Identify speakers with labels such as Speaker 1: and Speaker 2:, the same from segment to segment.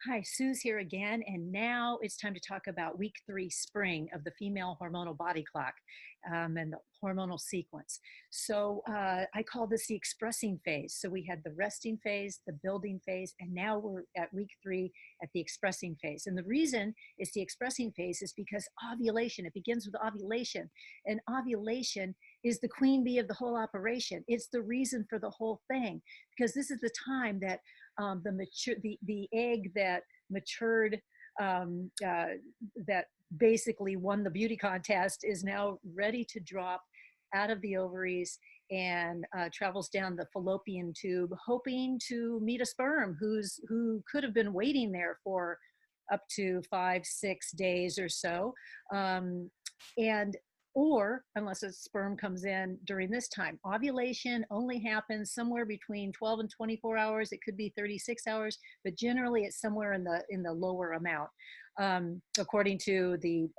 Speaker 1: Hi, Sue's here again, and now it's time to talk about week 3, spring of the female hormonal body clock and the hormonal sequence. I call this the expressing phase. So we had the resting phase, the building phase, and now we're at week 3 at the expressing phase. And the reason it's the expressing phase is because ovulation, it begins with ovulation, and ovulation is the queen bee of the whole operation. It's the reason for the whole thing, because this is the time that the egg that matured, that basically won the beauty contest, is now ready to drop out of the ovaries and travels down the fallopian tube, hoping to meet a sperm who could have been waiting there for up to 5, 6 days or so, and or unless a sperm comes in during this time. Ovulation only happens somewhere between 12 and 24 hours. It could be 36 hours, but generally it's somewhere in the lower amount, according to the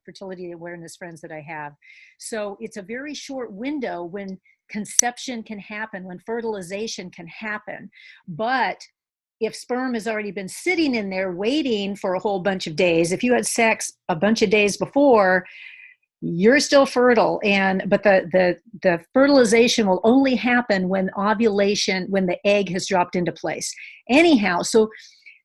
Speaker 1: fertility awareness friends that I have. So it's a very short window when conception can happen, when fertilization can happen. But if sperm has already been sitting in there waiting for a whole bunch of days, if you had sex a bunch of days before, you're still fertile. But the fertilization will only happen when ovulation, when the egg has dropped into place. Anyhow, so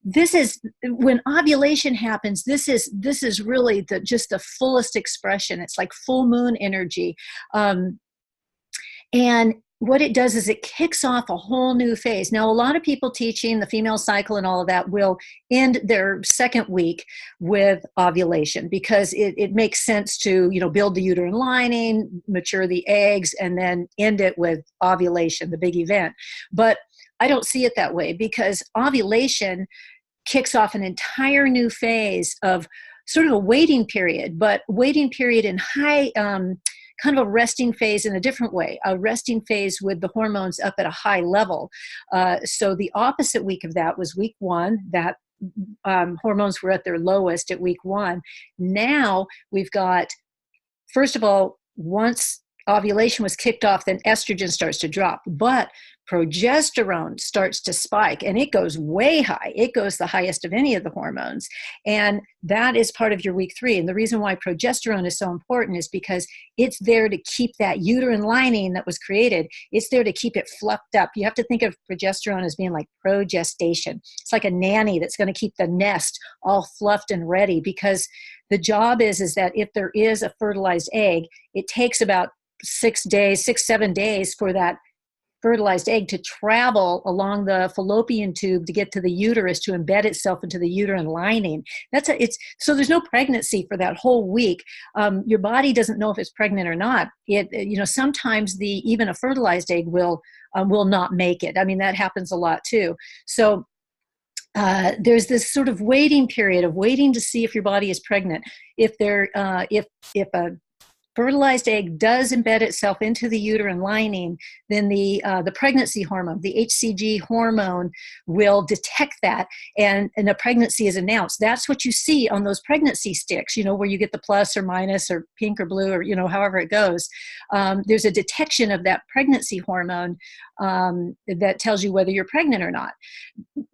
Speaker 1: this is when ovulation happens. This is really just the fullest expression. It's like full moon energy. And what it does is it kicks off a whole new phase. Now, a lot of people teaching the female cycle and all of that will end their second week with ovulation, because it makes sense to, build the uterine lining, mature the eggs, and then end it with ovulation, the big event. But I don't see it that way, because ovulation kicks off an entire new phase of sort of a waiting period, but waiting period in high, kind of a resting phase in a different way, a resting phase with the hormones up at a high level. So the opposite week of that was week 1, that hormones were at their lowest at week 1. Now we've got, first of all, once ovulation was kicked off, then estrogen starts to drop, but progesterone starts to spike, and it goes way high. It goes the highest of any of the hormones. And that is part of your week 3. And the reason why progesterone is so important is because it's there to keep that uterine lining that was created. It's there to keep it fluffed up. You have to think of progesterone as being like progestation. It's like a nanny that's going to keep the nest all fluffed and ready, because the job is that if there is a fertilized egg, it takes about 6, 7 days for that fertilized egg to travel along the fallopian tube to get to the uterus, to embed itself into the uterine lining. So there's no pregnancy for that whole week. Your body doesn't know if it's pregnant or not. Sometimes even a fertilized egg will not make it. I mean, that happens a lot too. So there's this sort of waiting period of waiting to see if your body is pregnant. If a fertilized egg does embed itself into the uterine lining, then the pregnancy hormone, the HCG hormone, will detect that, and a pregnancy is announced. That's what you see on those pregnancy sticks, where you get the plus or minus or pink or blue, or however it goes. There's a detection of that pregnancy hormone that tells you whether you're pregnant or not.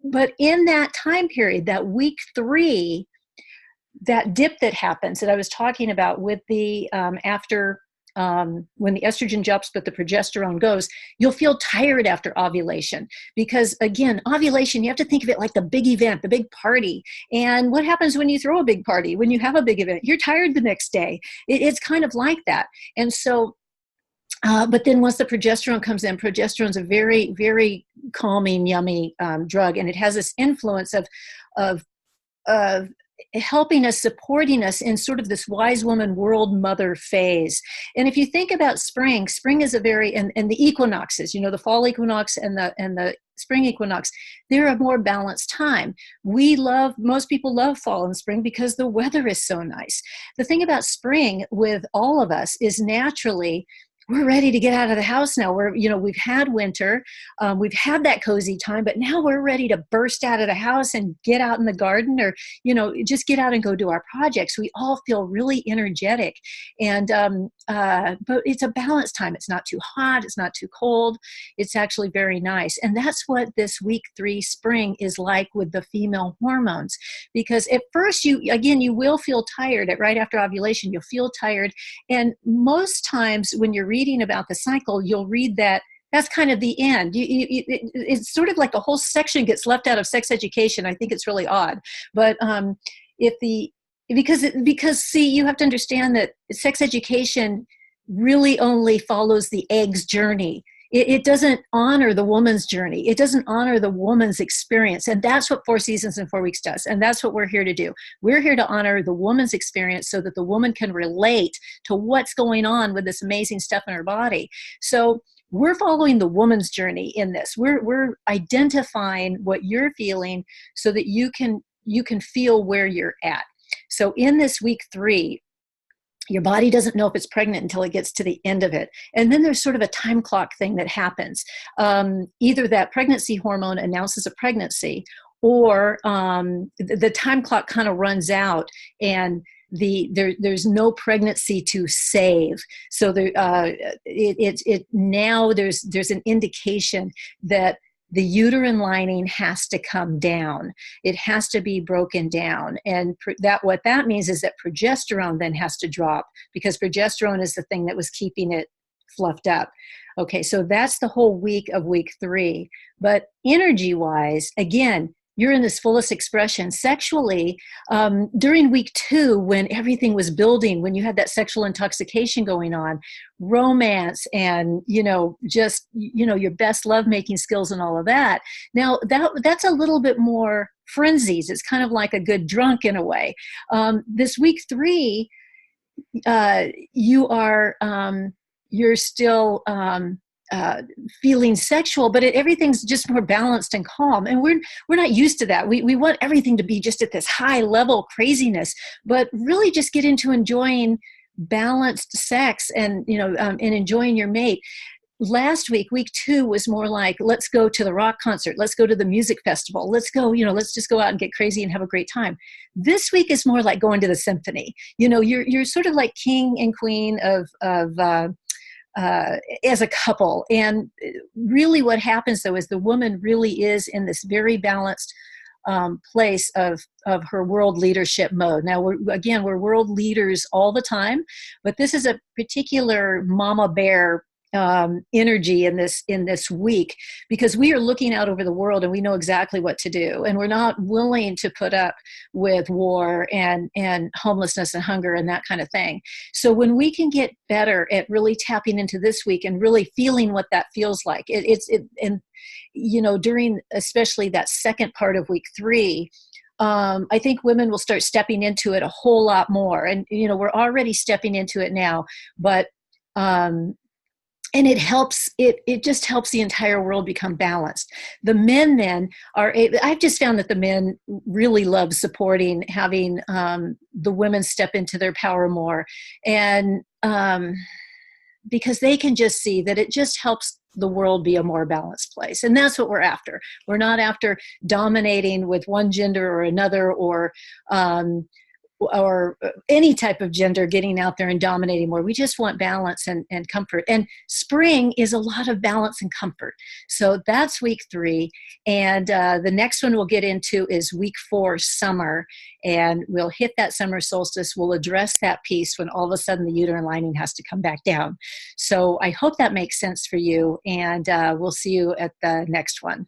Speaker 1: But in that time period, that week 3, that dip that happens that I was talking about with the after when the estrogen drops but the progesterone goes, you'll feel tired after ovulation, because again, ovulation, you have to think of it like the big event, the big party. And what happens when you throw a big party, when you have a big event? You're tired the next day. It's kind of like that. And so but then once the progesterone comes in, progesterone is a very, very calming, yummy drug, and it has this influence of helping us, supporting us in sort of this wise woman, world mother phase. And if you think about spring is a very, and the equinoxes, the fall equinox and the spring equinox, they're a more balanced time. Most people love fall and spring because the weather is so nice. The thing about spring with all of us is naturally we're ready to get out of the house now. We've had winter, we've had that cozy time, but now we're ready to burst out of the house and get out in the garden, or, just get out and go do our projects. We all feel really energetic. And, but it's a balanced time. It's not too hot. It's not too cold. It's actually very nice. And that's what this week 3 spring is like with the female hormones. Because at first you will feel tired right after ovulation. You'll feel tired. And most times when you're reading about the cycle, you'll read that that's kind of the end. It's sort of like a whole section gets left out of sex education. I think it's really odd. But because see, you have to understand that sex education really only follows the egg's journey. It doesn't honor the woman's journey. It doesn't honor the woman's experience. And that's what 4 Seasons in 4 Weeks does. And that's what we're here to do. We're here to honor the woman's experience so that the woman can relate to what's going on with this amazing stuff in her body. So we're following the woman's journey in this. We're identifying what you're feeling so that you can feel where you're at. So in this week 3, your body doesn't know if it's pregnant until it gets to the end of it. And then there's sort of a time clock thing that happens. Either that pregnancy hormone announces a pregnancy, or the time clock kind of runs out and there's no pregnancy to save. So now there's an indication that the uterine lining has to come down. It has to be broken down. And what that means is that progesterone then has to drop, because progesterone is the thing that was keeping it fluffed up. Okay, so that's the whole week of week 3. But energy-wise, again, you're in this fullest expression sexually. During week 2, when everything was building, when you had that sexual intoxication going on, romance and, just, your best lovemaking skills and all of that. Now that's a little bit more frenzies. It's kind of like a good drunk in a way. This week 3, you're still, feeling sexual, but everything's just more balanced and calm. And we're not used to that. We want everything to be just at this high level craziness, but really just get into enjoying balanced sex and, and enjoying your mate. Last week, week 2 was more like, let's go to the rock concert. Let's go to the music festival. Let's go, let's just go out and get crazy and have a great time. This week is more like going to the symphony. You're sort of like king and queen as a couple. And really what happens though is the woman really is in this very balanced place of her world leadership mode. Now we're world leaders all the time, but this is a particular mama bear energy in this week, because we are looking out over the world and we know exactly what to do, and we're not willing to put up with war and homelessness and hunger and that kind of thing. So when we can get better at really tapping into this week and really feeling what that feels like, during especially that second part of week 3, I think women will start stepping into it a whole lot more. And, we're already stepping into it now, but and it helps, it just helps the entire world become balanced. The men then I've just found that the men really love supporting, having the women step into their power more. And because they can just see that it just helps the world be a more balanced place. And that's what we're after. We're not after dominating with one gender or another, or any type of gender getting out there and dominating more. We just want balance and comfort. And spring is a lot of balance and comfort. So that's week 3. And the next one we'll get into is week 4, summer. And we'll hit that summer solstice. We'll address that piece when all of a sudden the uterine lining has to come back down. So I hope that makes sense for you. And we'll see you at the next one.